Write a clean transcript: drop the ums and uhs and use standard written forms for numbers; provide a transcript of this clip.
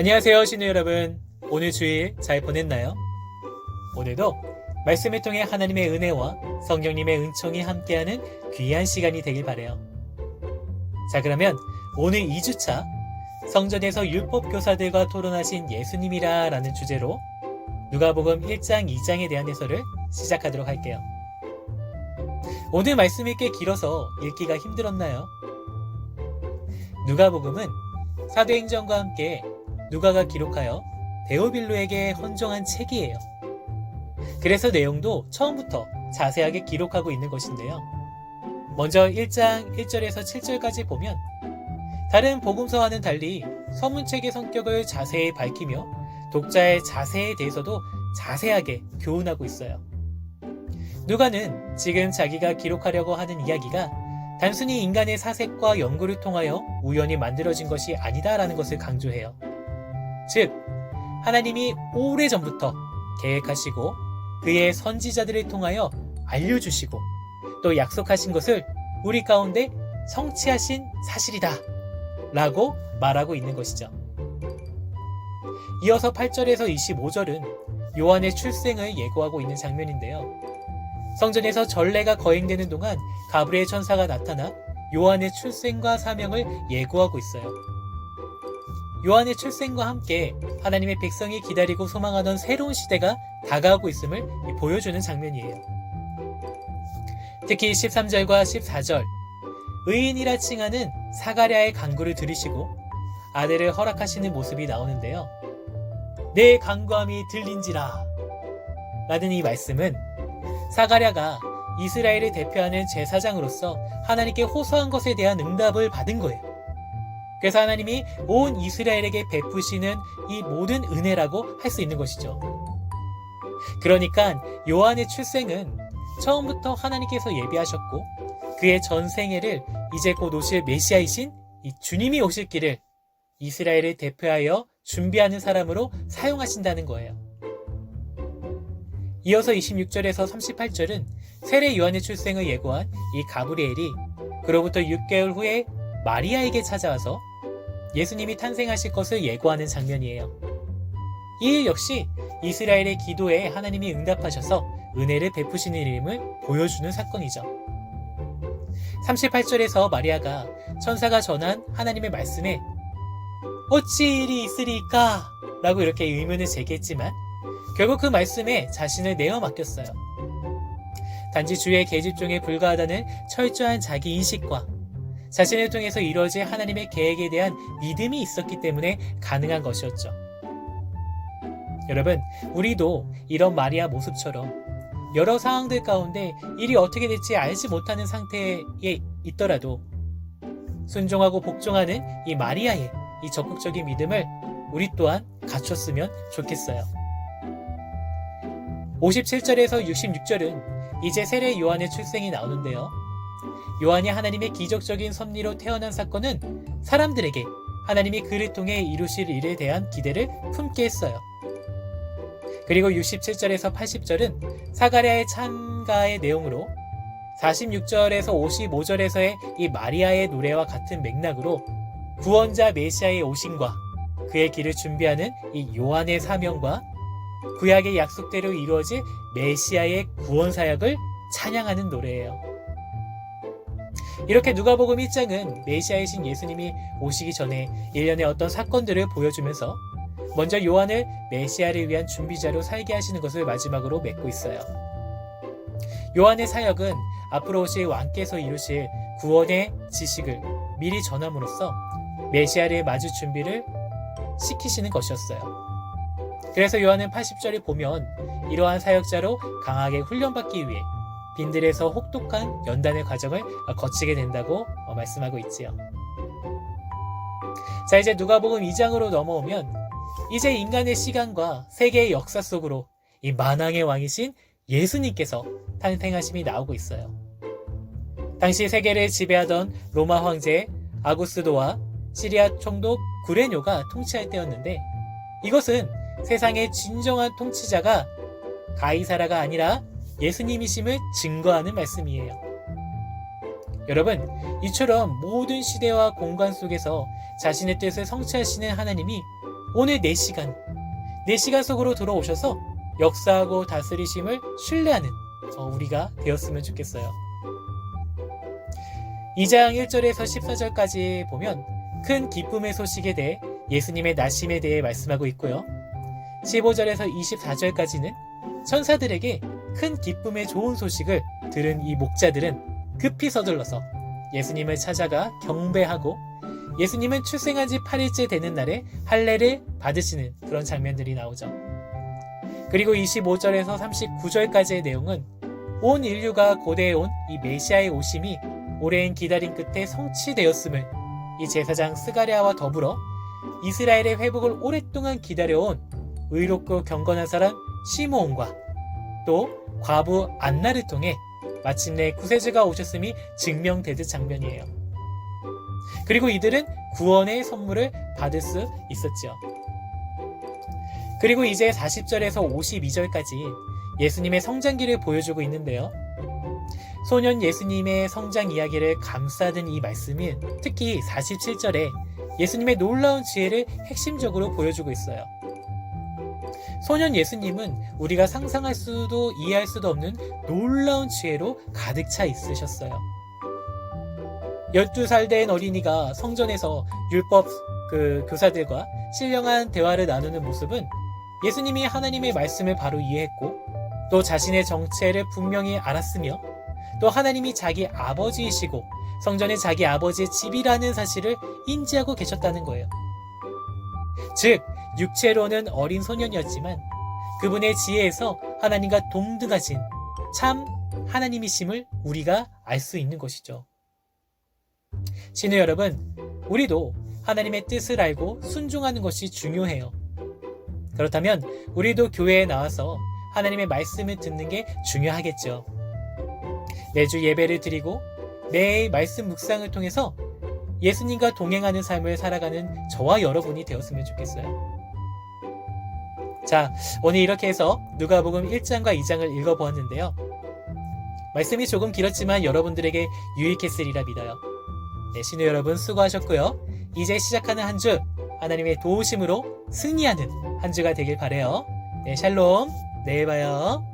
안녕하세요, 신우 여러분. 오늘 주일 잘 보냈나요? 오늘도 말씀을 통해 하나님의 은혜와 성령님의 은총이 함께하는 귀한 시간이 되길 바라요. 자, 그러면 오늘 2주차 성전에서 율법 교사들과 토론하신 예수님이라 라는 주제로 누가복음 1장, 2장에 대한 해설을 시작하도록 할게요. 오늘 말씀이 꽤 길어서 읽기가 힘들었나요? 누가복음은 사도행전과 함께 누가가 기록하여 데오빌로에게 헌정한 책이에요. 그래서 내용도 처음부터 자세하게 기록하고 있는 것인데요. 먼저 1장 1절에서 7절까지 보면 다른 복음서와는 달리 서문책의 성격을 자세히 밝히며 독자의 자세에 대해서도 자세하게 교훈하고 있어요. 누가는 지금 자기가 기록하려고 하는 이야기가 단순히 인간의 사색과 연구를 통하여 우연히 만들어진 것이 아니다라는 것을 강조해요. 즉, 하나님이 오래전부터 계획하시고 그의 선지자들을 통하여 알려주시고 또 약속하신 것을 우리 가운데 성취하신 사실이다 라고 말하고 있는 것이죠. 이어서 8절에서 25절은 요한의 출생을 예고하고 있는 장면인데요. 성전에서 전례가 거행되는 동안 가브리엘 천사가 나타나 요한의 출생과 사명을 예고하고 있어요. 요한의 출생과 함께 하나님의 백성이 기다리고 소망하던 새로운 시대가 다가오고 있음을 보여주는 장면이에요. 특히 13절과 14절, 의인이라 칭하는 사가랴의 간구를 들으시고 아들을 허락하시는 모습이 나오는데요. 내 간구함이 들린지라 라는 이 말씀은 사가랴가 이스라엘을 대표하는 제사장으로서 하나님께 호소한 것에 대한 응답을 받은 거예요. 그래서 하나님이 온 이스라엘에게 베푸시는 이 모든 은혜라고 할 수 있는 것이죠. 그러니까 요한의 출생은 처음부터 하나님께서 예비하셨고 그의 전생애를 이제 곧 오실 메시아이신 이 주님이 오실 길을 이스라엘을 대표하여 준비하는 사람으로 사용하신다는 거예요. 이어서 26절에서 38절은 세례 요한의 출생을 예고한 이 가브리엘이 그로부터 6개월 후에 마리아에게 찾아와서 예수님이 탄생하실 것을 예고하는 장면이에요. 이 일 역시 이스라엘의 기도에 하나님이 응답하셔서 은혜를 베푸시는 일임을 보여주는 사건이죠. 38절에서 마리아가 천사가 전한 하나님의 말씀에 어찌 일이 있으리까? 라고 이렇게 의문을 제기했지만 결국 그 말씀에 자신을 내어 맡겼어요. 단지 주의 계집종에 불과하다는 철저한 자기 인식과 자신을 통해서 이루어질 하나님의 계획에 대한 믿음이 있었기 때문에 가능한 것이었죠. 여러분, 우리도 이런 마리아 모습처럼 여러 상황들 가운데 일이 어떻게 될지 알지 못하는 상태에 있더라도 순종하고 복종하는 이 마리아의 이 적극적인 믿음을 우리 또한 갖췄으면 좋겠어요. 57절에서 66절은 이제 세례 요한의 출생이 나오는데요. 요한이 하나님의 기적적인 섭리로 태어난 사건은 사람들에게 하나님이 그를 통해 이루실 일에 대한 기대를 품게 했어요. 그리고 67절에서 80절은 사가랴의 찬가의 내용으로 46절에서 55절에서의 이 마리아의 노래와 같은 맥락으로 구원자 메시아의 오심과 그의 길을 준비하는 이 요한의 사명과 구약의 약속대로 이루어질 메시아의 구원 사역을 찬양하는 노래예요. 이렇게 누가복음 1장은 메시아이신 예수님이 오시기 전에 일련의 어떤 사건들을 보여주면서 먼저 요한을 메시아를 위한 준비자로 살게 하시는 것을 마지막으로 맺고 있어요. 요한의 사역은 앞으로 오실 왕께서 이루실 구원의 지식을 미리 전함으로써 메시아를 맞을 준비를 시키시는 것이었어요. 그래서 요한은 80절에 보면 이러한 사역자로 강하게 훈련받기 위해 빈들에서 혹독한 연단의 과정을 거치게 된다고 말씀하고 있지요. 자, 이제 누가복음 2장으로 넘어오면 이제 인간의 시간과 세계의 역사 속으로 이 만왕의 왕이신 예수님께서 탄생하심이 나오고 있어요. 당시 세계를 지배하던 로마 황제 아구스도와 시리아 총독 구레뇨가 통치할 때였는데 이것은 세상의 진정한 통치자가 가이사라가 아니라 예수님이심을 증거하는 말씀이에요. 여러분, 이처럼 모든 시대와 공간 속에서 자신의 뜻을 성취하시는 하나님이 오늘 4시간 속으로 돌아오셔서 역사하고 다스리심을 신뢰하는 우리가 되었으면 좋겠어요. 2장 1절에서 14절까지 보면 큰 기쁨의 소식에 대해 예수님의 나심에 대해 말씀하고 있고요. 15절에서 24절까지는 천사들에게 큰 기쁨의 좋은 소식을 들은 이 목자들은 급히 서둘러서 예수님을 찾아가 경배하고 예수님은 출생한 지 8일째 되는 날에 할례를 받으시는 그런 장면들이 나오죠. 그리고 25절에서 39절까지의 내용은 온 인류가 고대해온 이 메시아의 오심이 오랜 기다림 끝에 성취되었음을 이 제사장 스가랴와 더불어 이스라엘의 회복을 오랫동안 기다려온 의롭고 경건한 사람 시므온과 또 과부 안나를 통해 마침내 구세주가 오셨음이 증명되듯 장면이에요. 그리고 이들은 구원의 선물을 받을 수 있었죠. 그리고 이제 40절에서 52절까지 예수님의 성장기를 보여주고 있는데요. 소년 예수님의 성장 이야기를 감싸든 이 말씀이 특히 47절에 예수님의 놀라운 지혜를 핵심적으로 보여주고 있어요. 소년 예수님은 우리가 상상할 수도 이해할 수도 없는 놀라운 지혜로 가득 차 있으셨어요. 12살 된 어린이가 성전에서 율법 교사들과 신령한 대화를 나누는 모습은 예수님이 하나님의 말씀을 바로 이해했고 또 자신의 정체를 분명히 알았으며 또 하나님이 자기 아버지이시고 성전이 자기 아버지의 집이라는 사실을 인지하고 계셨다는 거예요. 즉 육체로는 어린 소년이었지만 그분의 지혜에서 하나님과 동등하신 참 하나님이심을 우리가 알 수 있는 것이죠. 신우 여러분, 우리도 하나님의 뜻을 알고 순종하는 것이 중요해요. 그렇다면 우리도 교회에 나와서 하나님의 말씀을 듣는 게 중요하겠죠. 매주 예배를 드리고 매일 말씀 묵상을 통해서 예수님과 동행하는 삶을 살아가는 저와 여러분이 되었으면 좋겠어요. 자, 오늘 이렇게 해서 누가복음 1장과 2장을 읽어보았는데요. 말씀이 조금 길었지만 여러분들에게 유익했으리라 믿어요. 네, 신우 여러분 수고하셨고요. 이제 시작하는 한 주 하나님의 도우심으로 승리하는 한 주가 되길 바라요. 네, 샬롬. 내일 봐요.